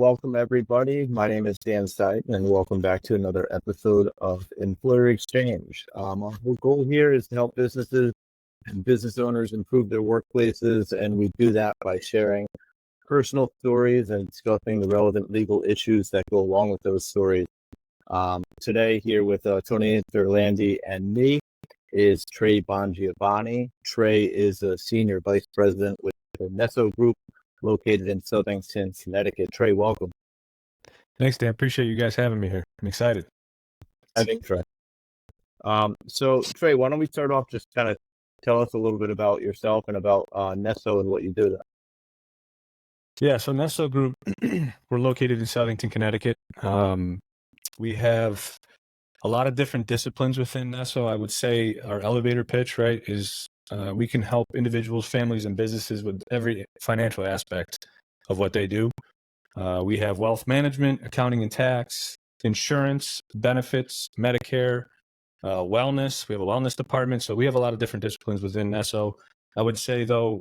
welcome everybody. My name is Dan Stipe, and welcome back to another episode of Employer Exchange. Our whole goal here is to help businesses and business owners improve their workplaces, and we do that by sharing personal stories and discussing the relevant legal issues that go along with those stories. Today, here with Tony Interlandi and me is Trey Bongiovanni. Trey is a senior vice president with the Nesso Group, located in Southington, Connecticut. Trey, welcome. Thanks, Dan. Appreciate you guys having me here. I'm excited. I think, Trey. So, Trey, why don't we start off just kind of tell us a little bit about yourself and about Nesso and what you do there. Yeah, so Nesso Group, we're located in Southington, Connecticut. We have a lot of different disciplines within Nesso. I would say our elevator pitch, right, is we can help individuals, families, and businesses with every financial aspect of what they do. We have wealth management, accounting and tax, insurance, benefits, Medicare, wellness. We have a wellness department. So we have a lot of different disciplines within Nesso. I would say, though,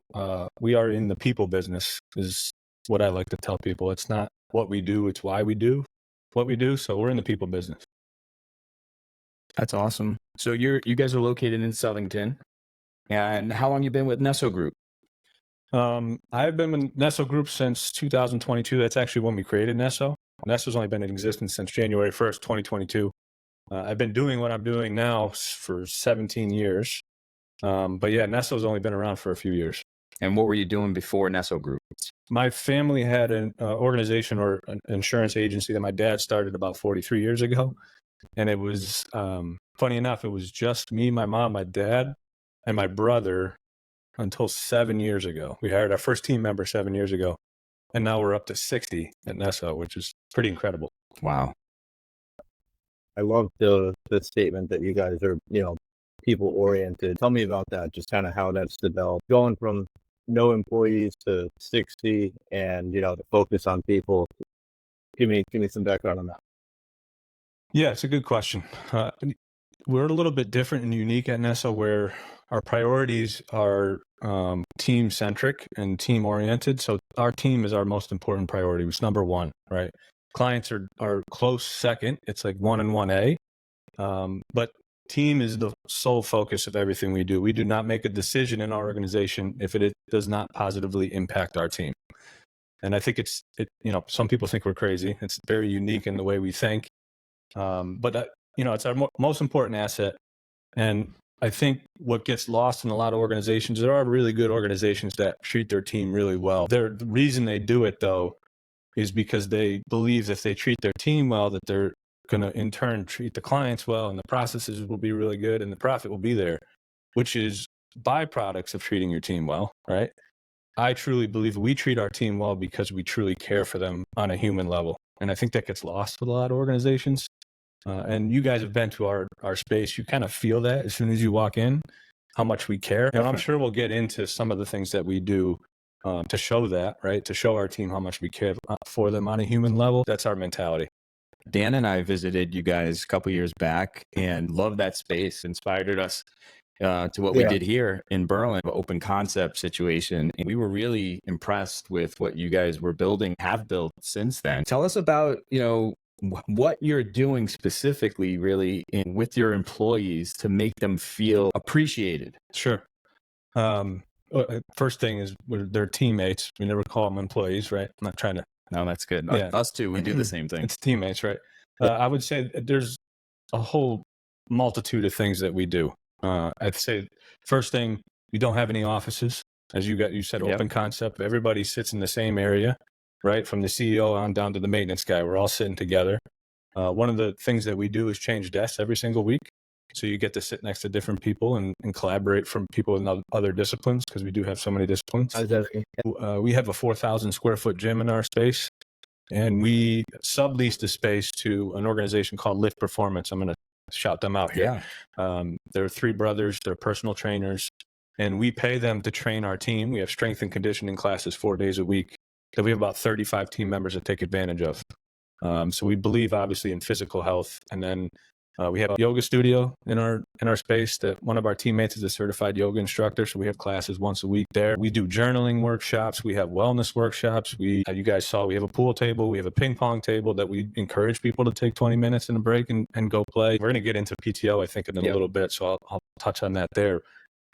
we are in the people business is what I like to tell people. It's not what we do, it's why we do what we do. So we're in the people business. That's awesome. So you guys are located in Southington. And how long you been with Nesso Group? I've been with Nesso Group since 2022. That's actually when we created Nesso. Nesso's only been in existence since January 1st, 2022. I've been doing what I'm doing now for 17 years. But yeah, Nesso's only been around for a few years. And what were you doing before Nesso Group? My family had an organization or an insurance agency that my dad started about 43 years ago. And it was, funny enough, it was just me, my mom, my dad, and my brother until 7 years ago. We hired our first team member 7 years ago. And now we're up to 60 at Nesso, which is pretty incredible. Wow. I love the statement that you guys are, people oriented. Tell me about that, just kind of how that's developed. Going from no employees to 60 and, the focus on people. Give me some background on that. Yeah, it's a good question. We're a little bit different and unique at Nesso where our priorities are team-centric and team-oriented. So our team is our most important priority. It's number one, right? Clients are close second. It's like 1 and 1A. But team is the sole focus of everything we do. We do not make a decision in our organization if it does not positively impact our team. And I think some people think we're crazy. It's very unique in the way we think. But it's our most important asset. And I think what gets lost in a lot of organizations, there are really good organizations that treat their team really well. The reason they do it, though, is because they believe if they treat their team well, that they're going to in turn treat the clients well, and the processes will be really good and the profit will be there, which is byproducts of treating your team well, right? I truly believe we treat our team well because we truly care for them on a human level. And I think that gets lost with a lot of organizations. And you guys have been to our space. You kind of feel that as soon as you walk in, how much we care. And I'm sure we'll get into some of the things that we do to show that, right? To show our team how much we care for them on a human level. That's our mentality. Dan and I visited you guys a couple years back and loved that space, inspired us to what we did here in Berlin, an open concept situation. And we were really impressed with what you guys were building, have built since then. Tell us about, what you're doing specifically really with your employees to make them feel appreciated. Sure. First thing is they're teammates. We never call them employees, right? I'm not trying to. No, that's good. Yeah. Us too. We do the same thing. It's teammates, right? I would say there's a whole multitude of things that we do. I'd say first thing, we don't have any offices. As you said, open concept. Everybody sits in the same area, right? From the CEO on down to the maintenance guy. We're all sitting together. One of the things that we do is change desks every single week. So you get to sit next to different people and collaborate from people in other disciplines because we do have so many disciplines. We have a 4,000 square foot gym in our space, and we sublease the space to an organization called Lift Performance. I'm going to shout them out here. Yeah. They're three brothers. They're personal trainers, and we pay them to train our team. We have strength and conditioning classes 4 days a week that we have about 35 team members that take advantage of. So we believe obviously in physical health, and then We have a yoga studio in our space that one of our teammates is a certified yoga instructor. So we have classes once a week there. We do journaling workshops. We have wellness workshops. You guys saw, we have a pool table. We have a ping pong table that we encourage people to take 20 minutes in a break and go play. We're going to get into PTO, I think, in a little bit. So I'll touch on that there.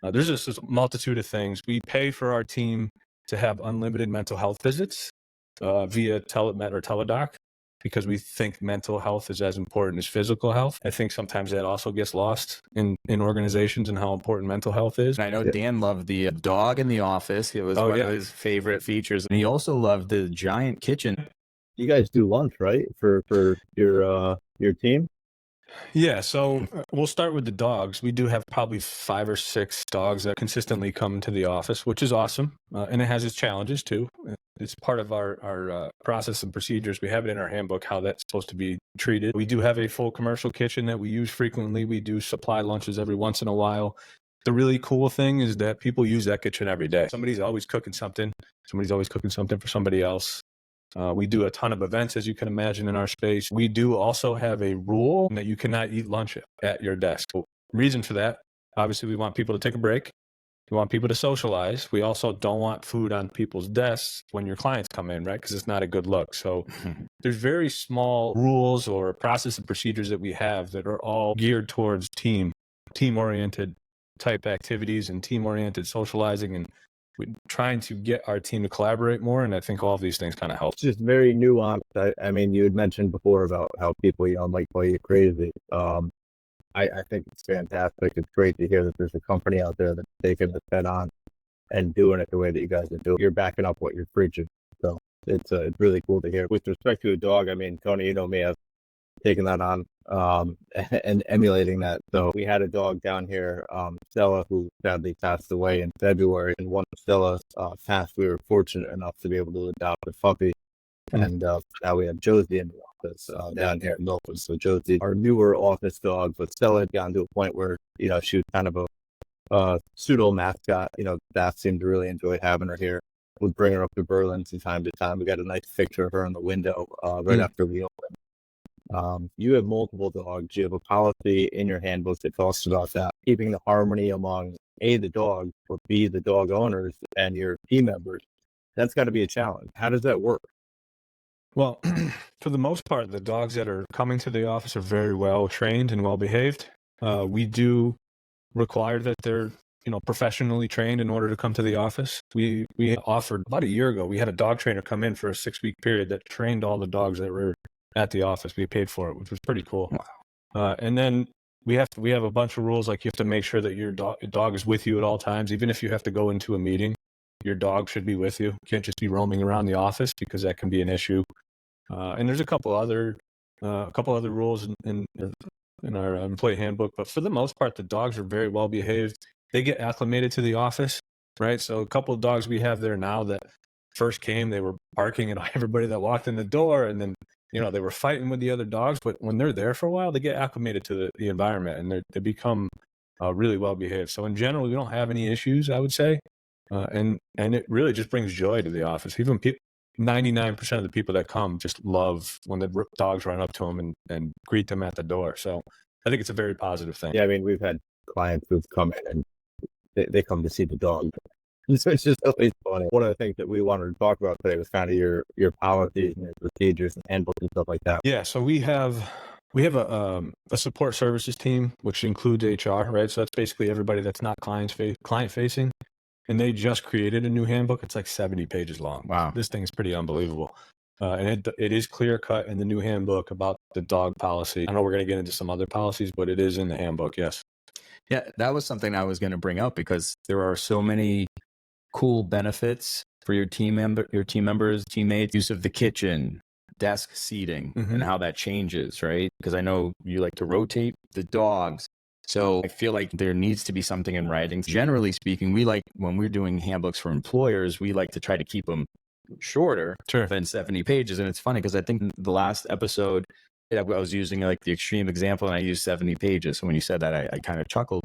There's just a multitude of things. We pay for our team to have unlimited mental health visits via telemed or teledoc, because we think mental health is as important as physical health. I think sometimes that also gets lost in organizations and how important mental health is. And I know Dan loved the dog in the office. It was one of his favorite features. And he also loved the giant kitchen. You guys do lunch, right? For your team? Yeah, so we'll start with the dogs. We do have probably 5 or 6 dogs that consistently come to the office, which is awesome. And it has its challenges too. It's part of our process and procedures. We have it in our handbook, how that's supposed to be treated. We do have a full commercial kitchen that we use frequently. We do supply lunches every once in a while. The really cool thing is that people use that kitchen every day. Somebody's always cooking something. Somebody's always cooking something for somebody else. We do a ton of events, as you can imagine, in our space. We do also have a rule that you cannot eat lunch at your desk. Reason for that, obviously, we want people to take a break. We want people to socialize. We also don't want food on people's desks when your clients come in, right? Because it's not a good look. So there's very small rules or process and procedures that we have that are all geared towards team-oriented type activities and team-oriented socializing, and we're trying to get our team to collaborate more. And I think all of these things kind of help. It's just very nuanced. I mean, you had mentioned before about how people, might call you crazy. I think it's fantastic. It's great to hear that there's a company out there that's taking this head on and doing it the way that you guys are doing. You're backing up what you're preaching. So it's really cool to hear. With respect to a dog, I mean, Tony, you know me, I've taken that on and emulating that. So we had a dog down here, Stella, who sadly passed away in February. And once Stella passed, we were fortunate enough to be able to adopt a puppy. And now we have Josie in the office down here in Milford. So Josie, our newer office dog, but Stella had gotten to a point where, she was kind of a pseudo mascot. Staff seemed to really enjoy having her here. We'd bring her up to Berlin from time to time. We got a nice picture of her in the window right after we opened. You have multiple dogs. You have a policy in your handbook that talks about that, keeping the harmony among A, the dog, or B, the dog owners and your team members. That's got to be a challenge. How does that work? Well, for the most part, the dogs that are coming to the office are very well trained and well behaved. We do require that they're, professionally trained in order to come to the office. We offered about a year ago, we had a dog trainer come in for a 6-week period that trained all the dogs that were at the office. We paid for it, which was pretty cool. Wow. And then we have a bunch of rules, like you have to make sure that your dog is with you at all times. Even if you have to go into a meeting, your dog should be with you. You can't just be roaming around the office, because that can be an issue. And there's a couple other rules in our employee handbook, but for the most part, the dogs are very well behaved. They get acclimated to the office, right? So a couple of dogs we have there now that first came, they were barking at everybody that walked in the door, and then they were fighting with the other dogs. But when they're there for a while, they get acclimated to the environment, and they become really well behaved. So in general, we don't have any issues, I would say. And it really just brings joy to the office. Even 99% of the people that come just love when the dogs run up to them and greet them at the door. So I think it's a very positive thing. Yeah, I mean, we've had clients who've come in and they come to see the dog. So it's just always funny. One of the things that we wanted to talk about today was kind of your policies and your procedures and handbooks and stuff like that. Yeah, so we have a support services team, which includes HR, right? So that's basically everybody that's not client facing. And they just created a new handbook. It's like 70 pages long. Wow. This thing is pretty unbelievable. And it is clear cut in the new handbook about the dog policy. I know we're going to get into some other policies, but it is in the handbook. Yes. Yeah, that was something I was going to bring up, because there are so many cool benefits for your team members, teammates, use of the kitchen, desk seating, and how that changes, right? Because I know you like to rotate the dogs. So I feel like there needs to be something in writing. Generally speaking, when we're doing handbooks for employers, we like to try to keep them shorter than 70 pages. And it's funny because I think the last episode, I was using like the extreme example, and I used 70 pages. So when you said that, I kind of chuckled.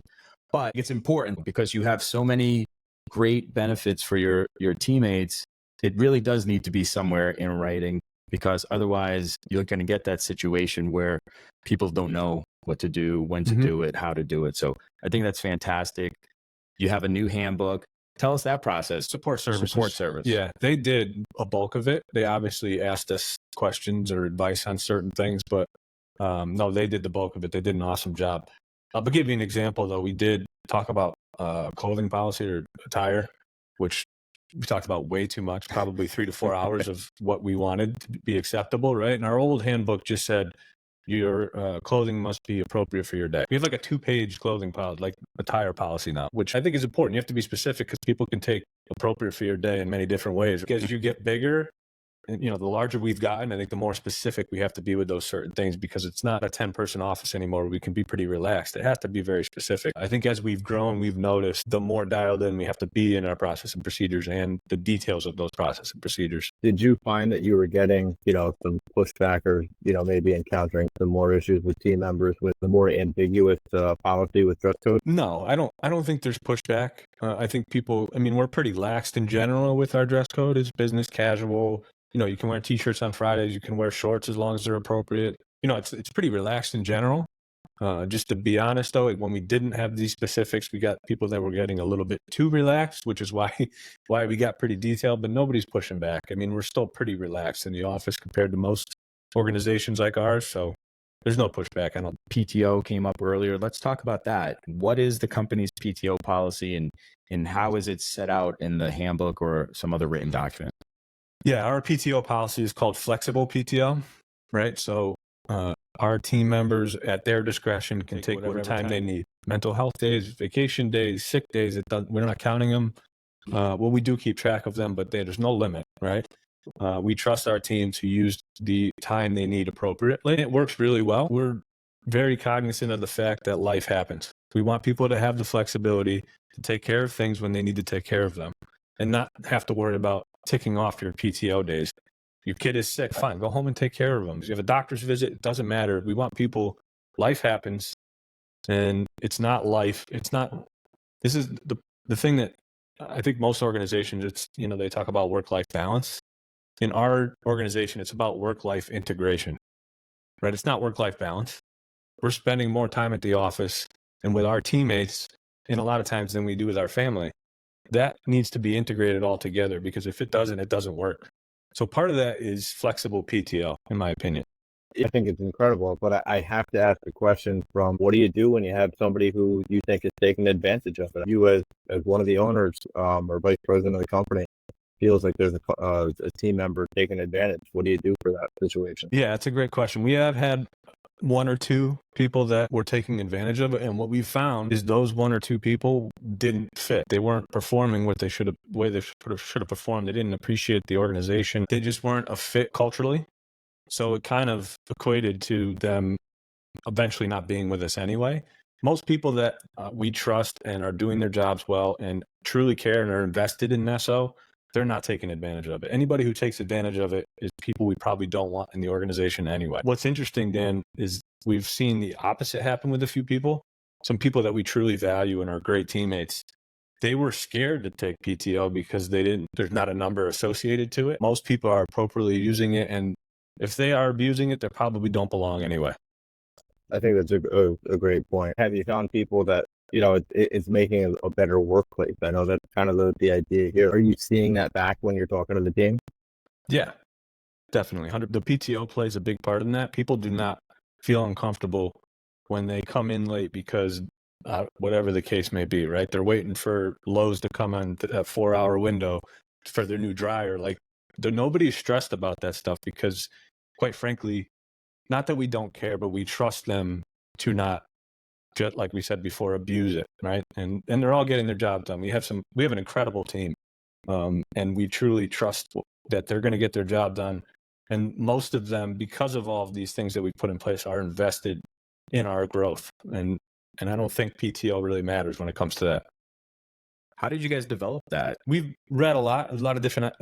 But it's important because you have so many great benefits for your teammates. It really does need to be somewhere in writing, because otherwise you're going to get that situation where people don't know what to do, when to do it, how to do it. So I think that's fantastic. You have a new handbook. Tell us that process. Support services. Support service. Yeah, they did a bulk of it. They obviously asked us questions or advice on certain things, but no, they did the bulk of it. They did an awesome job. I'll give you an example, though. We did talk about clothing policy or attire, which we talked about way too much, probably 3 to 4 hours of what we wanted to be acceptable, right? And our old handbook just said your clothing must be appropriate for your day. We have like a 2-page clothing policy, like attire policy now, which I think is important. You have to be specific because people can take appropriate for your day in many different ways. As you get bigger, and, the larger we've gotten, I think the more specific we have to be with those certain things, because it's not a 10-person office anymore. We can be pretty relaxed. It has to be very specific. I think as we've grown, we've noticed the more dialed in we have to be in our process and procedures and the details of those process and procedures. Did you find that you were getting, some pushback or, maybe encountering some more issues with team members with the more ambiguous policy with dress code? No, I don't think there's pushback. I think people, we're pretty laxed in general with our dress code. It's business casual. You can wear t-shirts on Fridays. You can wear shorts as long as they're appropriate. It's pretty relaxed in general. Just to be honest, though, when we didn't have these specifics, we got people that were getting a little bit too relaxed, which is why we got pretty detailed. But nobody's pushing back. We're still pretty relaxed in the office compared to most organizations like ours. So there's no pushback. PTO came up earlier. Let's talk about that. What is the company's PTO policy, and how is it set out in the handbook or some other written document? Yeah, our PTO policy is called flexible PTO, right? So our team members at their discretion can take whatever time they need. Mental health days, vacation days, sick days, we're not counting them. We do keep track of them, but there's no limit, right? We trust our team to use the time they need appropriately. It works really well. We're very cognizant of the fact that life happens. We want people to have the flexibility to take care of things when they need to take care of them and not have to worry about ticking off your PTO days. Your kid is sick, fine, go home and take care of them. If you have a doctor's visit, it doesn't matter. We want people, life happens, and it's not life. This is the thing that I think most organizations, they talk about work-life balance. In our organization, it's about work-life integration, right? It's not work-life balance. We're spending more time at the office and with our teammates, and a lot of times than we do with our family. That needs to be integrated all together, because if it doesn't work. So part of that is flexible PTO, in my opinion. I think it's incredible, but I have to ask the question from, what do you do when you have somebody who you think is taking advantage of it? You as one of the owners or vice president of the company feels like there's a team member taking advantage. What do you do for that situation? Yeah, that's a great question. We have had 1 or 2 people that were taking advantage of it, and what we found is those 1 or 2 people didn't fit. They weren't performing what they should have performed. They didn't appreciate the organization. They just weren't a fit culturally. So it kind of equated to them eventually not being with us anyway. Most people that we trust and are doing their jobs well and truly care and are invested in Nesso, they're not taking advantage of it. Anybody who takes advantage of it is people we probably don't want in the organization anyway. What's interesting, Dan, is we've seen the opposite happen with a few people. Some people that we truly value and are great teammates, they were scared to take PTO because there's not a number associated to it. Most people are appropriately using it, and if they are abusing it, they probably don't belong anyway. I think that's a great point. Have you found people that, it's making a better workplace? I know that's kind of the idea here. Are you seeing that back when you're talking to the team? Yeah, definitely. The PTO plays a big part in that. People do not feel uncomfortable when they come in late because whatever the case may be, right? They're waiting for Lowe's to come on that 4-hour window for their new dryer. Like, nobody's stressed about that stuff because, quite frankly, not that we don't care, but we trust them to not, just like we said before, abuse it, right? And they're all getting their job done. We have an incredible team, and we truly trust that they're going to get their job done. And most of them, because of all of these things that we put in place, are invested in our growth. And I don't think PTO really matters when it comes to that. How did you guys develop that? We've read a lot of different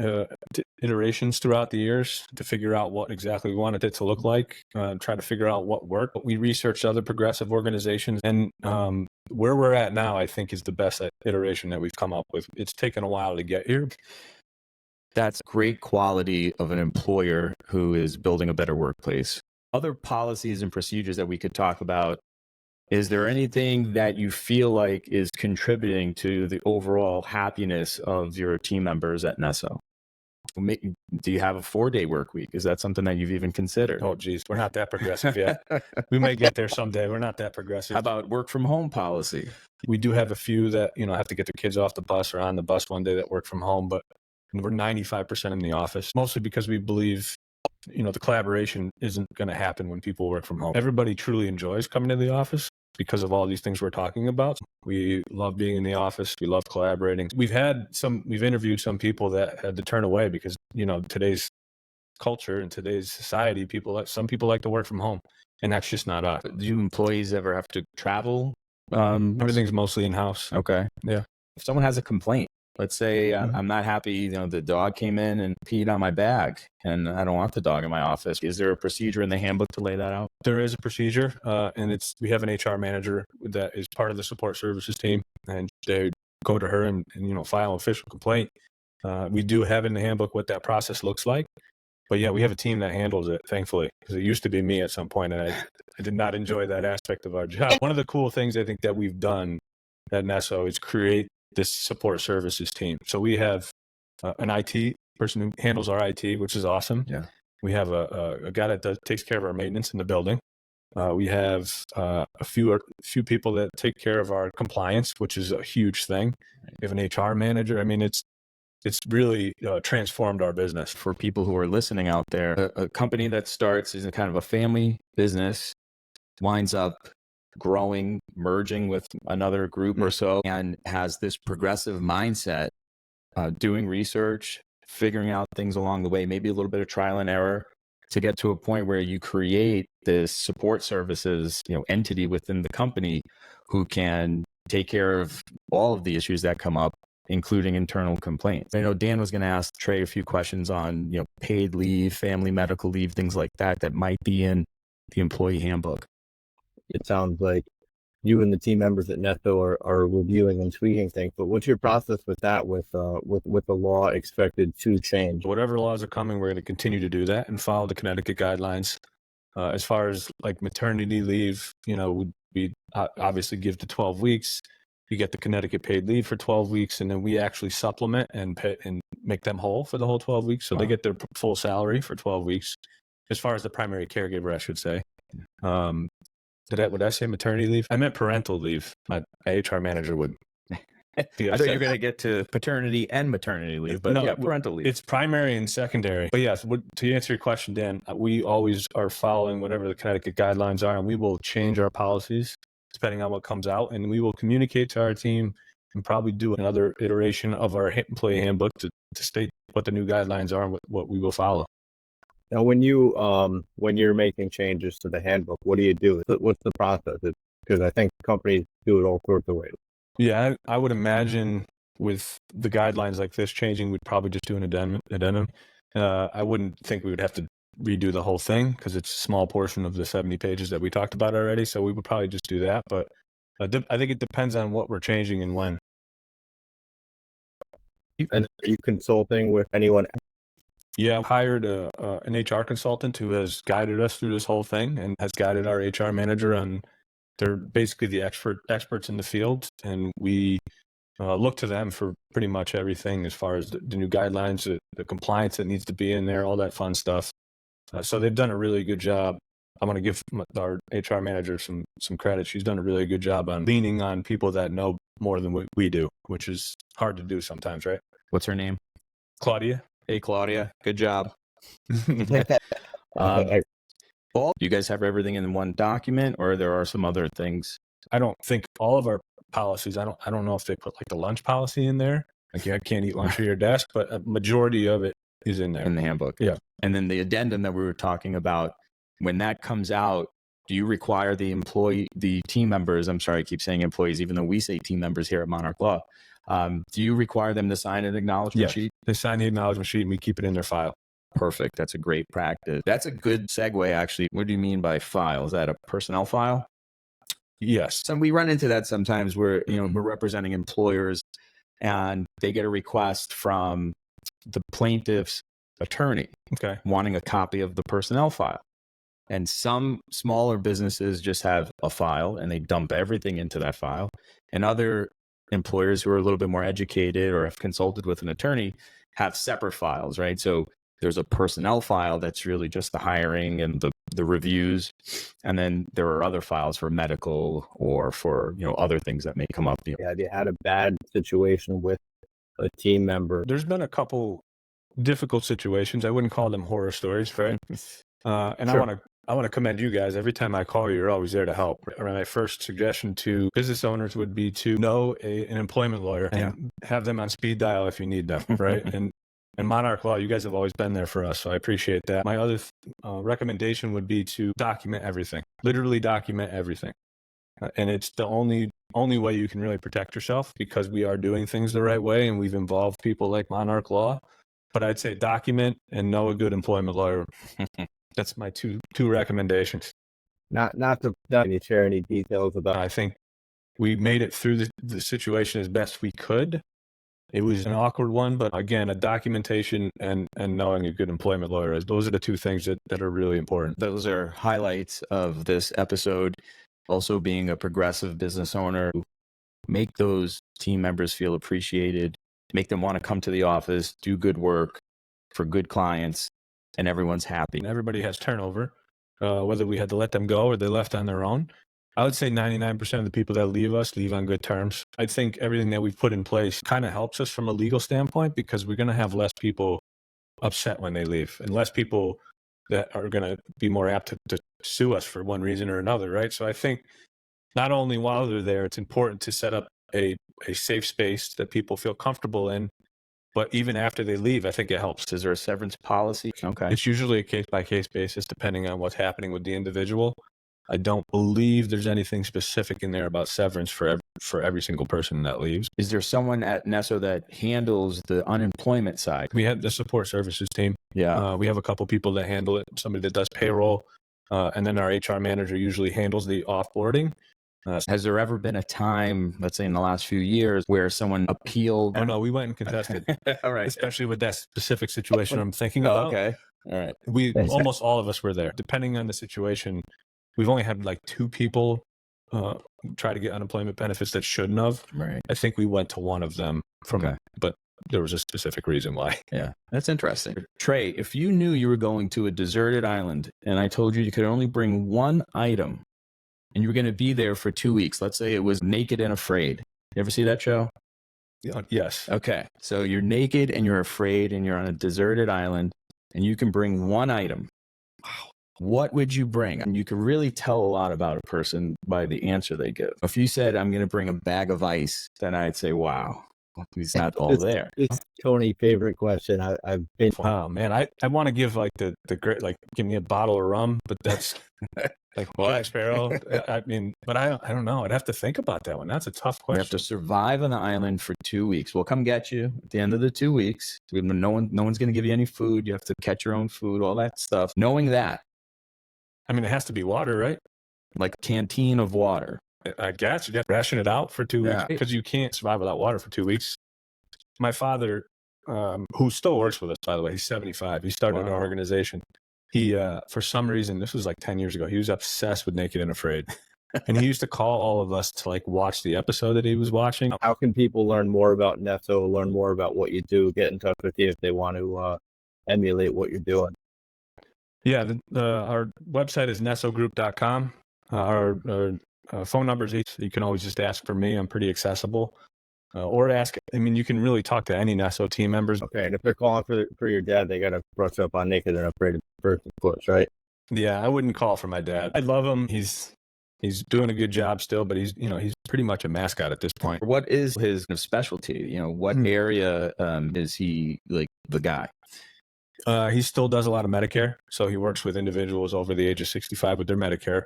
iterations throughout the years to figure out what exactly we wanted it to look like, try to figure out what worked. We researched other progressive organizations, and where we're at now, I think, is the best iteration that we've come up with. It's taken a while to get here. That's great quality of an employer who is building a better workplace. Other policies and procedures that we could talk about Is there anything that you feel like is contributing to the overall happiness of your team members at Nesso? Do you have a 4-day work week? Is that something that you've even considered? Oh, geez, we're not that progressive yet. We may get there someday. We're not that progressive. How about work from home policy? We do have a few that, have to get their kids off the bus or on the bus one day that work from home, but we're 95% in the office, mostly because we believe, the collaboration isn't going to happen when people work from home. Everybody truly enjoys coming to the office because of all these things we're talking about. We love being in the office. We love collaborating. We've interviewed some people that had to turn away because, today's culture and today's society, some people like to work from home, and that's just not us. Do employees ever have to travel? Everything's mostly in-house. Okay. Yeah. If someone has a complaint, let's say I'm not happy, the dog came in and peed on my bag and I don't want the dog in my office. Is there a procedure in the handbook to lay that out? There is a procedure, and we have an HR manager that is part of the support services team, and they go to her and file an official complaint. We do have in the handbook what that process looks like. But yeah, we have a team that handles it, thankfully, because it used to be me at some point, and I did not enjoy that aspect of our job. One of the cool things I think that we've done at Nesso is create this support services team. So we have an IT person who handles our IT, which is awesome. Yeah. We have a guy that takes care of our maintenance in the building. We have a few people that take care of our compliance, which is a huge thing. We have an HR manager. I mean, it's really transformed our business. For people who are listening out there, a company that starts as a kind of a family business winds up growing, merging with another group or so, and has this progressive mindset, doing research, figuring out things along the way, maybe a little bit of trial and error, to get to a point where you create this support services, entity within the company who can take care of all of the issues that come up, including internal complaints. I know Dan was going to ask Trey a few questions on, paid leave, family medical leave, things like that might be in the employee handbook. It sounds like you and the team members at Nesso are reviewing and tweaking things, but what's your process with that, with the law expected to change? Whatever laws are coming, we're going to continue to do that and follow the Connecticut guidelines. As far as like maternity leave, we obviously give to 12 weeks. You get the Connecticut paid leave for 12 weeks, and then we actually supplement and pay and make them whole for the whole 12 weeks. So They get their full salary for 12 weeks. As far as the primary caregiver, I should say. Would I say maternity leave? I meant parental leave. My HR manager would. I thought you were going to get to paternity and maternity leave, but no, parental leave. It's primary and secondary. But yes, to answer your question, Dan, we always are following whatever the Connecticut guidelines are, and we will change our policies depending on what comes out, and we will communicate to our team and probably do another iteration of our employee handbook to state what the new guidelines are and what we will follow. Now, when you're making changes to the handbook, what do you do? What's the process? Because I think companies do it all sorts of ways. Yeah, I would imagine with the guidelines like this changing, we'd probably just do an addendum. I wouldn't think we would have to redo the whole thing because it's a small portion of the 70 pages that we talked about already. So we would probably just do that. But I think it depends on what we're changing and when. And are you consulting with anyone? Yeah, I've hired an HR consultant who has guided us through this whole thing and has guided our HR manager on. They're basically the experts in the field, and we look to them for pretty much everything as far as the new guidelines, the compliance that needs to be in there, all that fun stuff. So they've done a really good job. I'm going to give our HR manager some credit. She's done a really good job on leaning on people that know more than what we do, which is hard to do sometimes, right? What's her name? Claudia. Hey, Claudia. Good job. You guys have everything in one document, or there are some other things? I don't think all of our policies, I don't know if they put like the lunch policy in there. Like, I can't eat lunch at your desk, but a majority of it is in there. In the handbook. Yeah. And then the addendum that we were talking about, when that comes out, do you require the team members, I'm sorry, I keep saying employees, even though we say team members here at Monarch Law, do you require them to sign an acknowledgement sheet? They sign the acknowledgement sheet and we keep it in their file. Perfect. That's a great practice. That's a good segue, actually. What do you mean by file? Is that a personnel file? Yes. So we run into that sometimes where, we're representing employers and they get a request from the plaintiff's attorney, wanting a copy of the personnel file. And some smaller businesses just have a file and they dump everything into that file. And other employers who are a little bit more educated or have consulted with an attorney have separate files, right? So there's a personnel file that's really just the hiring and the reviews. And then there are other files for medical or for, other things that may come up. Yeah, have you had a bad situation with a team member? There's been a couple difficult situations. I wouldn't call them horror stories, right? And sure. I want to commend you guys. Every time I call you, you're always there to help. My first suggestion to business owners would be to know an employment lawyer and have them on speed dial if you need them, right? And Monarch Law, you guys have always been there for us, so I appreciate that. My other recommendation would be to document everything, literally document everything. And it's the only way you can really protect yourself, because we are doing things the right way and we've involved people like Monarch Law. But I'd say document and know a good employment lawyer. That's my two recommendations. Not to share any details about. I think we made it through the situation as best we could. It was an awkward one, but again, a documentation and knowing a good employment lawyer, those are the two things that are really important. Those are highlights of this episode. Also, being a progressive business owner, make those team members feel appreciated, make them want to come to the office, do good work for good clients, and everyone's happy. And everybody has turnover, whether we had to let them go or they left on their own. I would say 99% of the people that leave us leave on good terms. I think everything that we've put in place kind of helps us from a legal standpoint, because we're going to have less people upset when they leave and less people that are going to be more apt to sue us for one reason or another, right? So I think not only while they're there, it's important to set up a safe space that people feel comfortable in, but even after they leave, I think it helps. Is there a severance policy? Okay. It's usually a case-by-case basis, depending on what's happening with the individual. I don't believe there's anything specific in there about severance for every single person that leaves. Is there someone at Nesso that handles the unemployment side? We have the support services team. Yeah. We have a couple people that handle it, somebody that does payroll, and then our HR manager usually handles the offboarding. Has there ever been a time, let's say in the last few years, where someone appealed? Oh, no, we went and contested. All right. Especially with that specific situation I'm thinking about. Okay. All right. Almost all of us were there. Depending on the situation, we've only had like 2 people try to get unemployment benefits that shouldn't have. Right. I think we went to one of them but there was a specific reason why. Yeah, that's interesting. Trey, if you knew you were going to a deserted island and I told you could only bring one item and you were going to be there for 2 weeks, let's say it was Naked and Afraid. You ever see that show? Yes. Okay. So you're naked and you're afraid and you're on a deserted island and you can bring one item. Wow. What would you bring? And you can really tell a lot about a person by the answer they give. If you said, I'm going to bring a bag of ice, then I'd say, wow, he's not all there. It's Tony's favorite question. I've been. Oh, man. I want to give like the great, like, give me a bottle of rum, but that's like Jack Sparrow. I mean, but I don't know. I'd have to think about that one. That's a tough question. You have to survive on the island for 2 weeks. We'll come get you at the end of the 2 weeks. No one's going to give you any food. You have to catch your own food, all that stuff. Knowing that. I mean, it has to be water, right? Like a canteen of water. I guess you have to ration it out for 2 weeks, because you can't survive without water for 2 weeks. My father, who still works with us, by the way, he's 75. He started an organization. He, for some reason, this was like 10 years ago, he was obsessed with Naked and Afraid. And he used to call all of us to like watch the episode that he was watching. How can people learn more about Nesso, learn more about what you do, get in touch with you if they want to emulate what you're doing? Yeah, our website is nessogroup.com. Our phone number is 8. You can always just ask for me. I'm pretty accessible. Or ask, I mean, you can really talk to any Nesso team members. Okay, and if they're calling for your dad, they got to brush up on Naked and Afraid first, of course, right? Yeah, I wouldn't call for my dad. I love him. He's doing a good job still, but he's pretty much a mascot at this point. What is his specialty? What area is he like the guy? He still does a lot of Medicare. So he works with individuals over the age of 65 with their Medicare.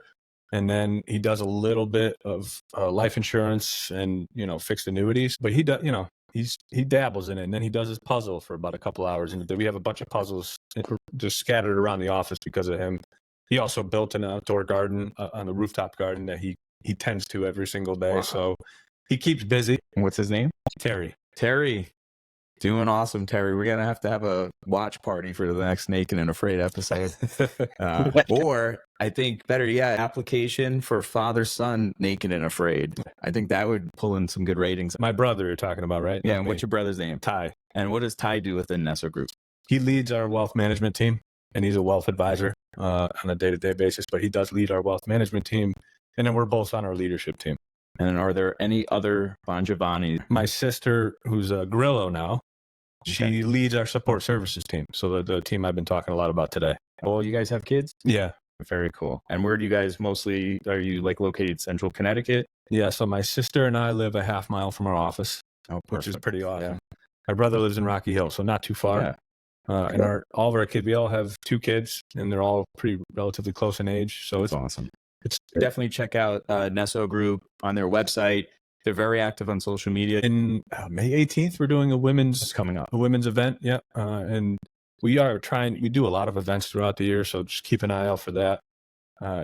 And then he does a little bit of life insurance and, fixed annuities. But he does, he dabbles in it. And then he does his puzzle for about a couple hours. And we have a bunch of puzzles just scattered around the office because of him. He also built an outdoor garden on the rooftop garden that he tends to every single day. Wow. So he keeps busy. And what's his name? Terry. Doing awesome, Terry. We're going to have a watch party for the next Naked and Afraid episode. Or I think better yet, application for father-son Naked and Afraid. I think that would pull in some good ratings. My brother you're talking about, right? Yeah, and what's your brother's name? Ty. And what does Ty do within Nesso Group? He leads our wealth management team, and he's a wealth advisor on a day-to-day basis, but he does lead our wealth management team, and then we're both on our leadership team. And are there any other Bongiovanni? My sister, who's a Grillo now, she leads our support services team. So the team I've been talking a lot about today. Oh, you guys have kids? Yeah. Very cool. And where do you guys mostly, are you like located central Connecticut? Yeah. So my sister and I live a half mile from our office, which is pretty awesome. Yeah. My brother lives in Rocky Hill, so not too far. Yeah. And all of our kids, we all have 2 kids, and they're all pretty relatively close in age. So it's awesome. It's definitely check out Nesso Group on their website. They're very active on social media. In May 18th, we're doing a women's event. Yeah. And we do a lot of events throughout the year. So just keep an eye out for that.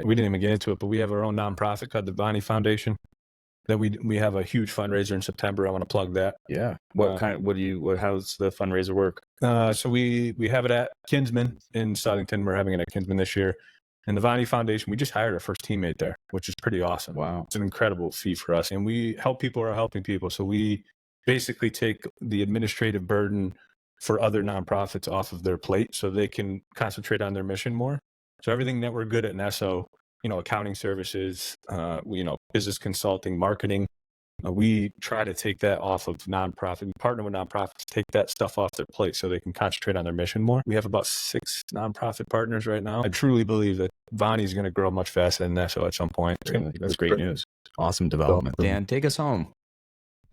We didn't even get into it, but we have our own nonprofit called the Bonnie Foundation that we have a huge fundraiser in September. I want to plug that. Yeah. How's the fundraiser work? So we have it at Kinsman in Southington. We're having it at Kinsman this year. And the Bonnie Foundation, we just hired our first teammate there, which is pretty awesome. Wow. It's an incredible feat for us. And we help people who are helping people. So we basically take the administrative burden for other nonprofits off of their plate so they can concentrate on their mission more. So everything that we're good at Nesso, accounting services, business consulting, marketing, we try to take that off of nonprofit. We partner with nonprofits, take that stuff off their plate so they can concentrate on their mission more. We have about 6 nonprofit partners right now. I truly believe that Bonnie is going to grow much faster than Nesso at some point. Really? That's great news. Awesome development. Dan, take us home.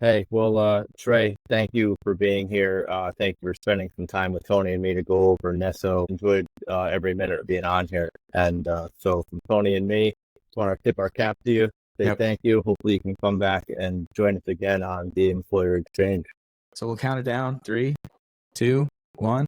Hey, well, Trey, thank you for being here. Thank you for spending some time with Tony and me to go over Nesso. Enjoyed every minute of being on here. And so from Tony and me, just want to tip our cap to you. Thank you. Hopefully you can come back and join us again on the Employer Exchange. So we'll count it down. 3, 2, 1.